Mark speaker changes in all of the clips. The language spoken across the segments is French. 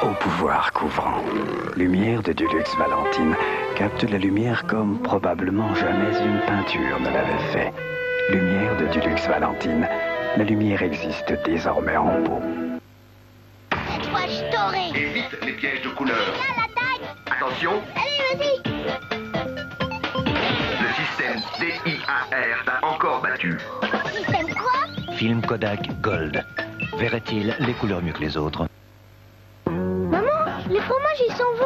Speaker 1: au pouvoir couvrant. Lumière de Dulux Valentine capte la lumière comme probablement jamais une peinture ne l'avait fait. Lumière de Dulux Valentine, la lumière existe désormais en beau.
Speaker 2: Tatouage doré.
Speaker 3: Évite les pièges de couleur.
Speaker 2: Là, la taille.
Speaker 3: Attention,
Speaker 2: Allez, vas-y.
Speaker 3: le système DIAR t'a encore battu.
Speaker 2: Système quoi?
Speaker 4: Film Kodak Gold. Verrait-il les couleurs mieux que les autres?
Speaker 2: Maman, les fromages, ils sont bons.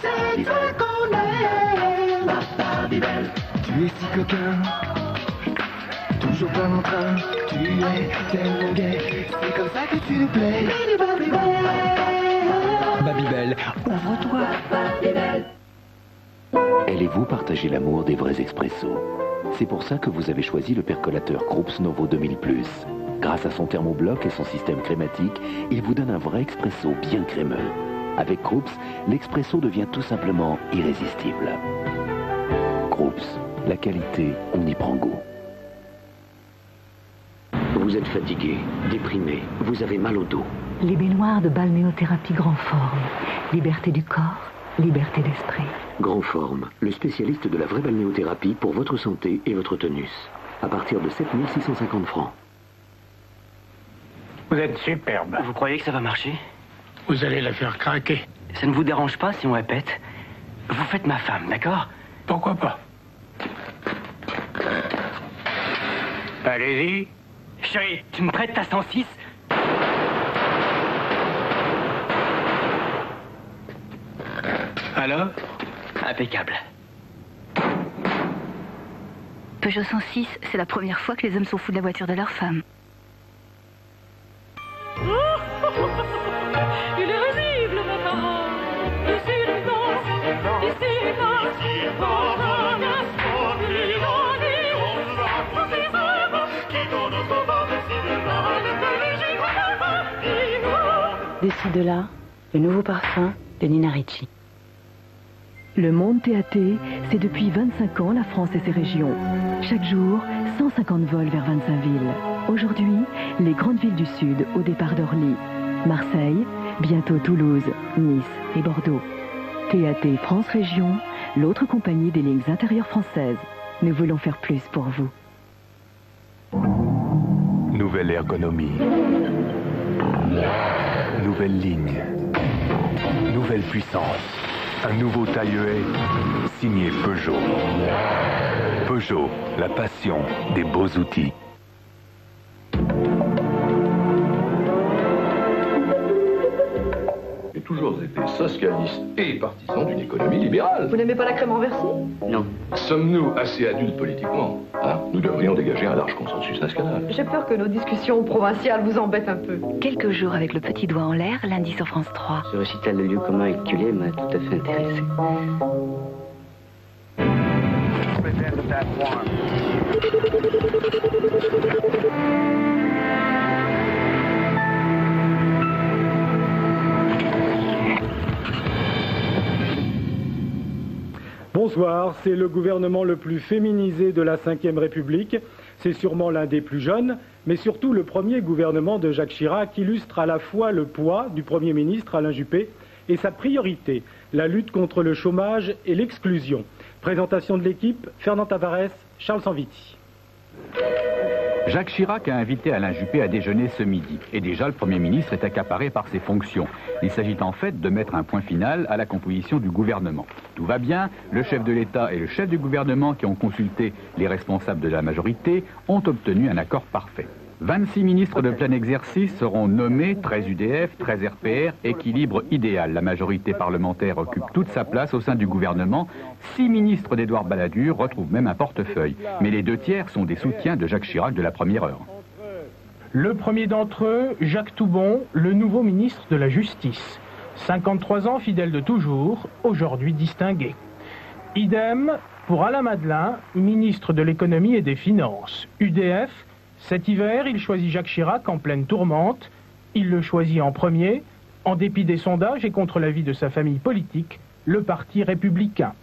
Speaker 5: C'est ça qu'on aime. Tu es si coquin, toujours plein en train. Tu es tellement gay, c'est comme ça que tu nous plais.
Speaker 4: Babybel, ouvre-toi.
Speaker 6: Elle et vous partagez l'amour des vrais expressos. C'est pour ça que vous avez choisi le percolateur Krups Novo 2000+. Grâce à son thermobloc et son système crématique, il vous donne un vrai expresso bien crémeux. Avec Krups, l'expresso devient tout simplement irrésistible. Krups, la qualité, on y prend goût.
Speaker 7: Vous êtes fatigué, déprimé, vous avez mal au dos.
Speaker 8: Les baignoires de balnéothérapie Grand Forme. Liberté du corps, liberté d'esprit.
Speaker 7: Grand Forme, le spécialiste de la vraie balnéothérapie pour votre santé et votre tonus. À partir de 7 650 francs.
Speaker 9: Vous êtes superbe.
Speaker 1: Vous croyez que ça va marcher?
Speaker 9: Vous allez la faire craquer.
Speaker 1: Ça ne vous dérange pas si on répète? Vous faites ma femme, d'accord?
Speaker 9: Pourquoi pas? Allez-y.
Speaker 1: Chérie, tu me prêtes ta 106?
Speaker 9: Alors?
Speaker 1: Impeccable.
Speaker 8: Peugeot 106, c'est la première fois que les hommes sont fous de la voiture de leur femme.
Speaker 10: Il est risible, ma parole. Ici les danses, ici les danses. On
Speaker 8: D'ici de là, le nouveau parfum de Nina Ricci. Le monde TAT, c'est depuis 25 ans la France et ses régions. Chaque jour, 150 vols vers 25 villes. Aujourd'hui, les grandes villes du Sud au départ d'Orly. Marseille, bientôt Toulouse, Nice et Bordeaux. TAT France Région, l'autre compagnie des lignes intérieures françaises. Nous voulons faire plus pour vous.
Speaker 11: Nouvelle ergonomie. Nouvelle ligne. Nouvelle puissance. Un nouveau taille-haie signé Peugeot. Peugeot, la passion des beaux outils.
Speaker 12: J'ai toujours été socialiste et partisan d'une économie libérale.
Speaker 13: Vous n'aimez pas la crème renversée?
Speaker 7: Non.
Speaker 12: Sommes-nous assez adultes politiquement? Nous devrions dégager un large consensus national.
Speaker 13: J'ai peur que nos discussions provinciales vous embêtent un peu.
Speaker 8: Quelques jours avec le petit doigt en l'air, lundi sur France 3.
Speaker 7: Ce récital de lieu commun et culé m'a tout à fait intéressé.
Speaker 14: Bonsoir, c'est le gouvernement le plus féminisé de la Ve République. C'est sûrement l'un des plus jeunes, mais surtout le premier gouvernement de Jacques Chirac illustre à la fois le poids du Premier ministre Alain Juppé et sa priorité, la lutte contre le chômage et l'exclusion. Présentation de l'équipe, Fernand Tavares, Charles Sanviti.
Speaker 15: Jacques Chirac a invité Alain Juppé à déjeuner ce midi. Et déjà, le Premier ministre est accaparé par ses fonctions. Il s'agit en fait de mettre un point final à la composition du gouvernement. Tout va bien, le chef de l'État et le chef du gouvernement qui ont consulté les responsables de la majorité ont obtenu un accord parfait. 26 ministres de plein exercice seront nommés, 13 UDF, 13 RPR, équilibre idéal. La majorité parlementaire occupe toute sa place au sein du gouvernement. 6 ministres d'Édouard Balladur retrouvent même un portefeuille. Mais les 2 tiers sont des soutiens de Jacques Chirac de la première heure.
Speaker 16: Le premier d'entre eux, Jacques Toubon, le nouveau ministre de la Justice. 53 ans, fidèle de toujours, aujourd'hui distingué. Idem pour Alain Madelin, ministre de l'économie et des finances. UDF. Cet hiver, il choisit Jacques Chirac en pleine tourmente. Il le choisit en premier, en dépit des sondages et contre l'avis de sa famille politique, le Parti républicain.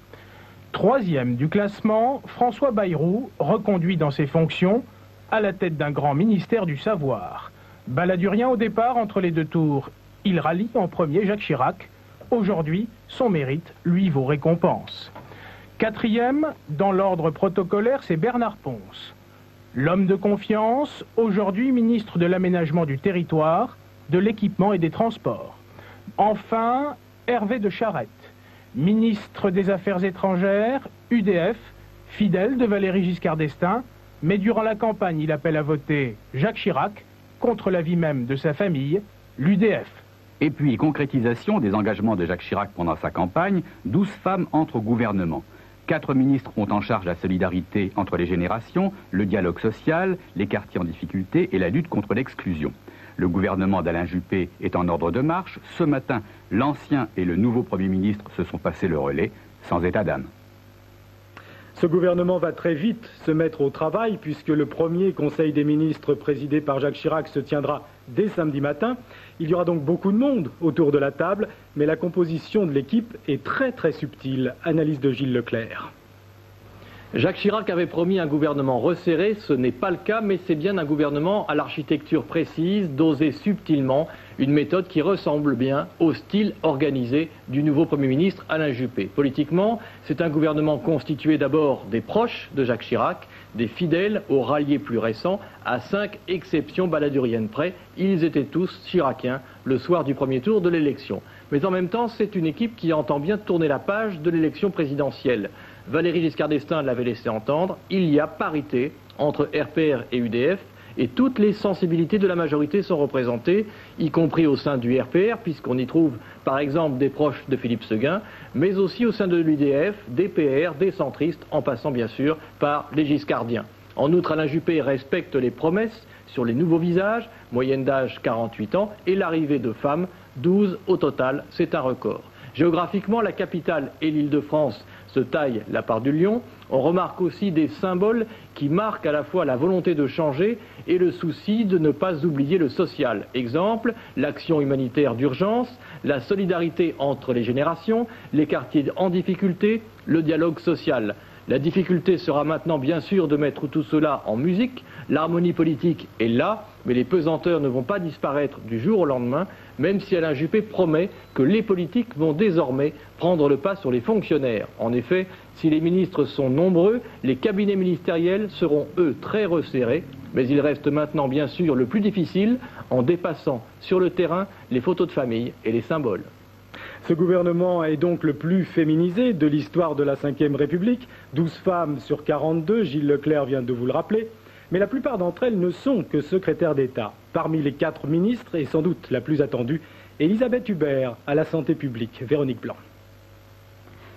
Speaker 16: 3e du classement, François Bayrou, reconduit dans ses fonctions, à la tête d'un grand ministère du savoir. Baladurien au départ entre les deux tours. Il rallie en premier Jacques Chirac. Aujourd'hui, son mérite lui vaut récompense. Quatrième, dans l'ordre protocolaire, c'est Bernard Pons. L'homme de confiance, aujourd'hui ministre de l'Aménagement du Territoire, de l'Équipement et des Transports. Enfin, Hervé de Charette, ministre des Affaires étrangères, UDF, fidèle de Valéry Giscard d'Estaing, mais durant la campagne, il appelle à voter Jacques Chirac contre l'avis même de sa famille, l'UDF.
Speaker 15: Et puis, concrétisation des engagements de Jacques Chirac pendant sa campagne, 12 femmes entrent au gouvernement. 4 ministres ont en charge la solidarité entre les générations, le dialogue social, les quartiers en difficulté et la lutte contre l'exclusion. Le gouvernement d'Alain Juppé est en ordre de marche. Ce matin, l'ancien et le nouveau Premier ministre se sont passés le relais, sans état d'âme.
Speaker 14: Ce gouvernement va très vite se mettre au travail puisque le premier Conseil des ministres présidé par Jacques Chirac se tiendra dès samedi matin. Il y aura donc beaucoup de monde autour de la table, mais la composition de l'équipe est très subtile. Analyse de Gilles Leclerc.
Speaker 17: Jacques Chirac avait promis un gouvernement resserré, ce n'est pas le cas, mais c'est bien un gouvernement à l'architecture précise, dosé subtilement, une méthode qui ressemble bien au style organisé du nouveau Premier ministre Alain Juppé. Politiquement, c'est un gouvernement constitué d'abord des proches de Jacques Chirac, des fidèles aux ralliés plus récents, à 5 exceptions baladuriennes près, ils étaient tous chiraciens le soir du premier tour de l'élection. Mais en même temps, c'est une équipe qui entend bien tourner la page de l'élection présidentielle. Valéry Giscard d'Estaing l'avait laissé entendre, il y a parité entre RPR et UDF et toutes les sensibilités de la majorité sont représentées, y compris au sein du RPR, puisqu'on y trouve par exemple des proches de Philippe Séguin, mais aussi au sein de l'UDF, des PR, des centristes, en passant bien sûr par les giscardiens. En outre, Alain Juppé respecte les promesses sur les nouveaux visages, moyenne d'âge 48 ans, et l'arrivée de femmes, 12 au total, c'est un record. Géographiquement, la capitale et l'Île-de-France se taillent la part du lion. On remarque aussi des symboles qui marquent à la fois la volonté de changer et le souci de ne pas oublier le social. Exemple, l'action humanitaire d'urgence, la solidarité entre les générations, les quartiers en difficulté, le dialogue social. La difficulté sera maintenant bien sûr de mettre tout cela en musique. L'harmonie politique est là, mais les pesanteurs ne vont pas disparaître du jour au lendemain, même si Alain Juppé promet que les politiques vont désormais prendre le pas sur les fonctionnaires. En effet, si les ministres sont nombreux, les cabinets ministériels seront eux très resserrés, mais il reste maintenant bien sûr le plus difficile en dépassant sur le terrain les photos de famille et les symboles.
Speaker 14: Ce gouvernement est donc le plus féminisé de l'histoire de la Ve République. 12 femmes sur 42, Gilles Leclerc vient de vous le rappeler. Mais la plupart d'entre elles ne sont que secrétaires d'État. Parmi les 4 ministres, et sans doute la plus attendue, Elisabeth Hubert à la santé publique. Véronique Blanc.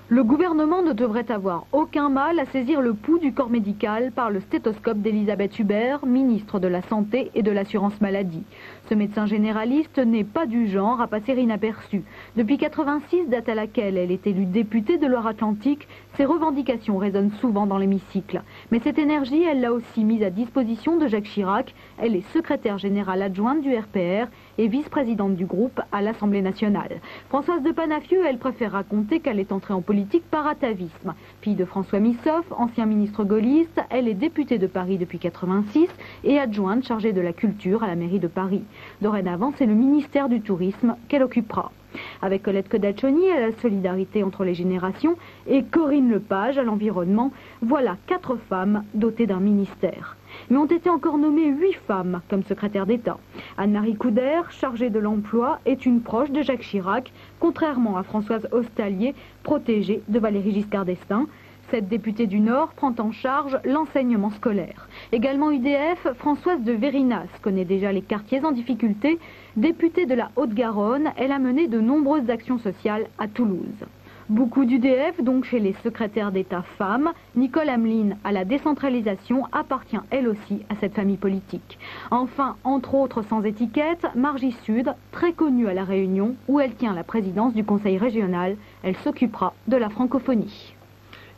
Speaker 18: Le gouvernement ne devrait avoir aucun mal à saisir le pouls du corps médical par le stéthoscope d'Elisabeth Hubert, ministre de la Santé et de l'Assurance Maladie. Ce médecin généraliste n'est pas du genre à passer inaperçu. Depuis 1986, date à laquelle elle est élue députée de Loire-Atlantique, ses revendications résonnent souvent dans l'hémicycle. Mais cette énergie, elle l'a aussi mise à disposition de Jacques Chirac. Elle est secrétaire générale adjointe du RPR et vice-présidente du groupe à l'Assemblée nationale. Françoise de Panafieux, elle préfère raconter qu'elle est entrée en politique par atavisme. Fille de François Missoff, ancien ministre gaulliste, elle est députée de Paris depuis 1986 et adjointe chargée de la culture à la mairie de Paris. Dorénavant, c'est le ministère du Tourisme qu'elle occupera. Avec Colette Codaccioni à la solidarité entre les générations et Corinne Lepage à l'environnement, voilà 4 femmes dotées d'un ministère. Mais ont été encore nommées 8 femmes comme secrétaire d'État. Anne-Marie Couder, chargée de l'emploi, est une proche de Jacques Chirac, contrairement à Françoise Ostalier, protégée de Valéry Giscard d'Estaing. Cette députée du Nord prend en charge l'enseignement scolaire. Également UDF, Françoise de Vérinas connaît déjà les quartiers en difficulté. Députée de la Haute-Garonne, elle a mené de nombreuses actions sociales à Toulouse. Beaucoup d'UDF, donc chez les secrétaires d'État femmes. Nicole Hamelin, à la décentralisation, appartient elle aussi à cette famille politique. Enfin, entre autres sans étiquette, Margie Sud, très connue à La Réunion, où elle tient la présidence du Conseil régional. Elle s'occupera de la francophonie.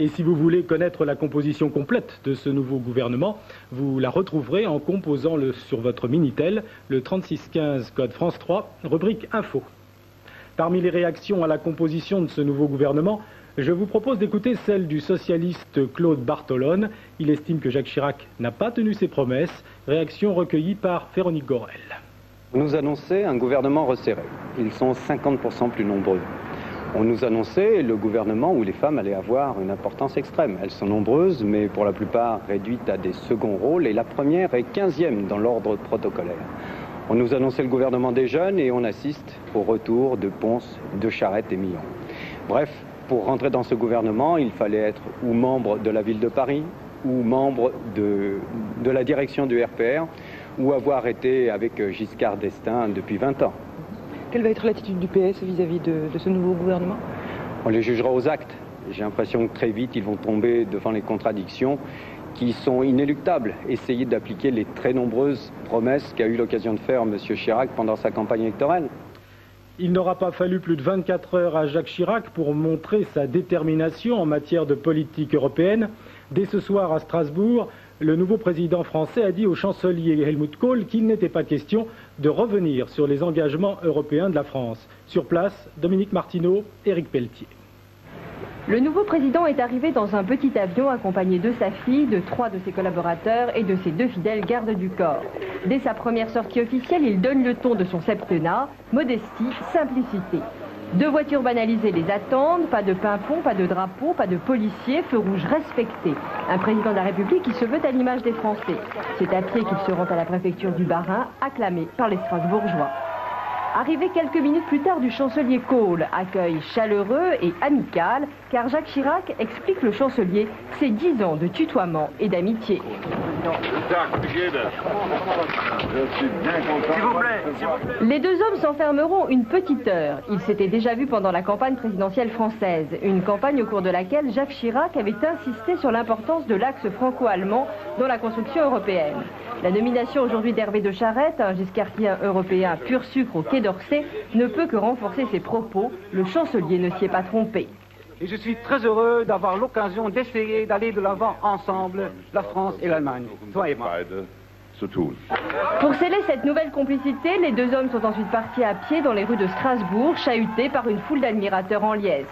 Speaker 14: Et si vous voulez connaître la composition complète de ce nouveau gouvernement, vous la retrouverez en composant sur votre Minitel le 3615 code France 3, rubrique Info. Parmi les réactions à la composition de ce nouveau gouvernement, je vous propose d'écouter celle du socialiste Claude Bartolone. Il estime que Jacques Chirac n'a pas tenu ses promesses. Réaction recueillie par Véronique Gorel.
Speaker 19: On nous annonçait un gouvernement resserré. Ils sont 50% plus nombreux. On nous annonçait le gouvernement où les femmes allaient avoir une importance extrême. Elles sont nombreuses, mais pour la plupart réduites à des seconds rôles, et la première est 15e dans l'ordre protocolaire. On nous annonçait le gouvernement des jeunes et on assiste au retour de Pons, de Charette et Millon. Bref, pour rentrer dans ce gouvernement, il fallait être ou membre de la ville de Paris, ou membre de la direction du RPR, ou avoir été avec Giscard d'Estaing depuis 20 ans.
Speaker 13: Quelle va être l'attitude du PS vis-à-vis de ce nouveau gouvernement?
Speaker 19: On les jugera aux actes. J'ai l'impression que très vite, ils vont tomber devant les contradictions qui sont inéluctables. Essayer d'appliquer les très nombreuses promesses qu'a eu l'occasion de faire M. Chirac pendant sa campagne électorale.
Speaker 14: Il n'aura pas fallu plus de 24 heures à Jacques Chirac pour montrer sa détermination en matière de politique européenne. Dès ce soir à Strasbourg, le nouveau président français a dit au chancelier Helmut Kohl qu'il n'était pas question de revenir sur les engagements européens de la France. Sur place, Dominique Martineau, Éric Pelletier.
Speaker 20: Le nouveau président est arrivé dans un petit avion accompagné de sa fille, de 3 de ses collaborateurs et de ses 2 fidèles gardes du corps. Dès sa première sortie officielle, il donne le ton de son septennat, modestie, simplicité. 2 voitures banalisées les attendent, pas de pimpon, pas de drapeau, pas de policiers, feu rouge respecté. Un président de la République qui se veut à l'image des Français. C'est à pied qu'il se rend à la préfecture du Bas-Rhin, acclamé par les Strasbourgeois. Arrivé quelques minutes plus tard du chancelier Kohl, accueil chaleureux et amical, car Jacques Chirac explique le chancelier ses 10 ans de tutoiement et d'amitié. Les 2 hommes s'enfermeront une petite heure. Ils s'étaient déjà vus pendant la campagne présidentielle française, une campagne au cours de laquelle Jacques Chirac avait insisté sur l'importance de l'axe franco-allemand dans la construction européenne. La nomination aujourd'hui d'Hervé de Charette, un giscardien européen pur sucre au Quai d'Orsay, ne peut que renforcer ses propos. Le chancelier ne s'y est pas trompé.
Speaker 21: Et je suis très heureux d'avoir l'occasion d'essayer d'aller de l'avant ensemble, la France et l'Allemagne. Toi et moi.
Speaker 20: Pour sceller cette nouvelle complicité, les 2 hommes sont ensuite partis à pied dans les rues de Strasbourg, chahutés par une foule d'admirateurs en liesse.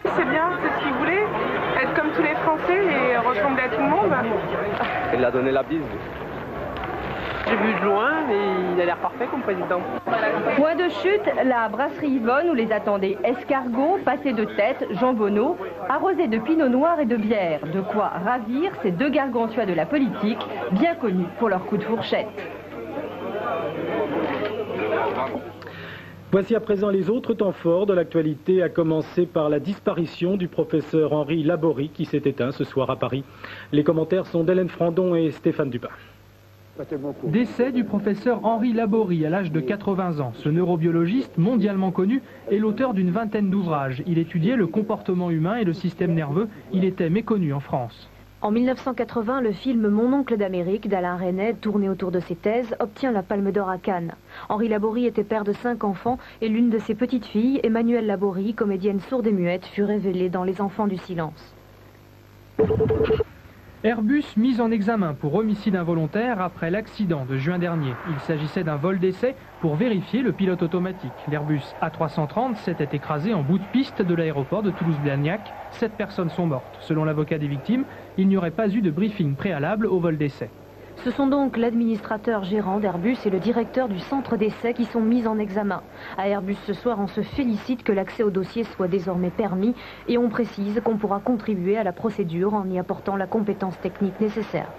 Speaker 22: C'est bien, c'est ce qu'il voulait, être comme tous les Français et ressembler à tout le monde.
Speaker 19: Il a donné la bise.
Speaker 22: J'ai vu de loin, mais il a l'air parfait comme président.
Speaker 20: Point de chute, la brasserie Yvonne où les attendaient escargots, pâtés de tête, jambonneaux, arrosés de pinot noir et de bière. De quoi ravir ces 2 gargantua de la politique, bien connus pour leur coup de fourchette.
Speaker 14: Voici à présent les autres temps forts de l'actualité, à commencer par la disparition du professeur Henri Laborie qui s'est éteint ce soir à Paris. Les commentaires sont d'Hélène Frandon et Stéphane Dupin.
Speaker 23: Décès du professeur Henri Laborie à l'âge de 80 ans. Ce neurobiologiste mondialement connu est l'auteur d'une vingtaine d'ouvrages. Il étudiait le comportement humain et le système nerveux. Il était méconnu en France.
Speaker 24: En 1980, le film Mon oncle d'Amérique d'Alain Resnais, tourné autour de ses thèses, obtient la Palme d'Or à Cannes. Henri Laborie était père de 5 enfants et l'une de ses petites filles, Emmanuelle Laborie, comédienne sourde et muette, fut révélée dans Les Enfants du silence.
Speaker 23: Airbus mis en examen pour homicide involontaire après l'accident de juin dernier. Il s'agissait d'un vol d'essai pour vérifier le pilote automatique. L'Airbus A330 s'était écrasé en bout de piste de l'aéroport de Toulouse-Blagnac. 7 personnes sont mortes. Selon l'avocat des victimes, il n'y aurait pas eu de briefing préalable au vol d'essai.
Speaker 24: Ce sont donc l'administrateur gérant d'Airbus et le directeur du centre d'essai qui sont mis en examen. À Airbus ce soir, on se félicite que l'accès au dossier soit désormais permis et on précise qu'on pourra contribuer à la procédure en y apportant la compétence technique nécessaire.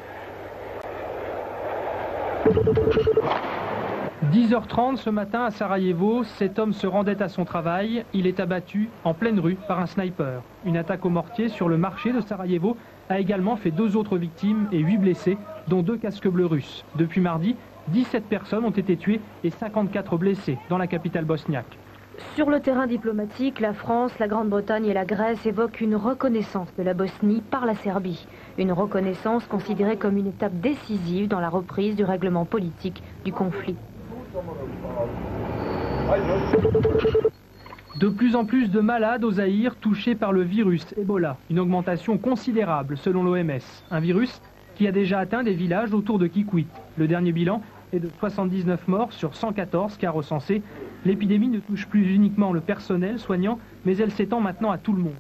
Speaker 23: 10h30 ce matin à Sarajevo, cet homme se rendait à son travail. Il est abattu en pleine rue par un sniper. Une attaque au mortier sur le marché de Sarajevo a également fait 2 autres victimes et 8 blessés, dont 2 casques bleus russes. Depuis mardi, 17 personnes ont été tuées et 54 blessés dans la capitale bosniaque.
Speaker 24: Sur le terrain diplomatique, la France, la Grande-Bretagne et la Grèce évoquent une reconnaissance de la Bosnie par la Serbie. Une reconnaissance considérée comme une étape décisive dans la reprise du règlement politique du conflit.
Speaker 23: De plus en plus de malades au Zaïre touchés par le virus Ebola. Une augmentation considérable selon l'OMS. Un virus qui a déjà atteint des villages autour de Kikwit. Le dernier bilan est de 79 morts sur 114 cas recensés. L'épidémie ne touche plus uniquement le personnel soignant, mais elle s'étend maintenant à tout le monde.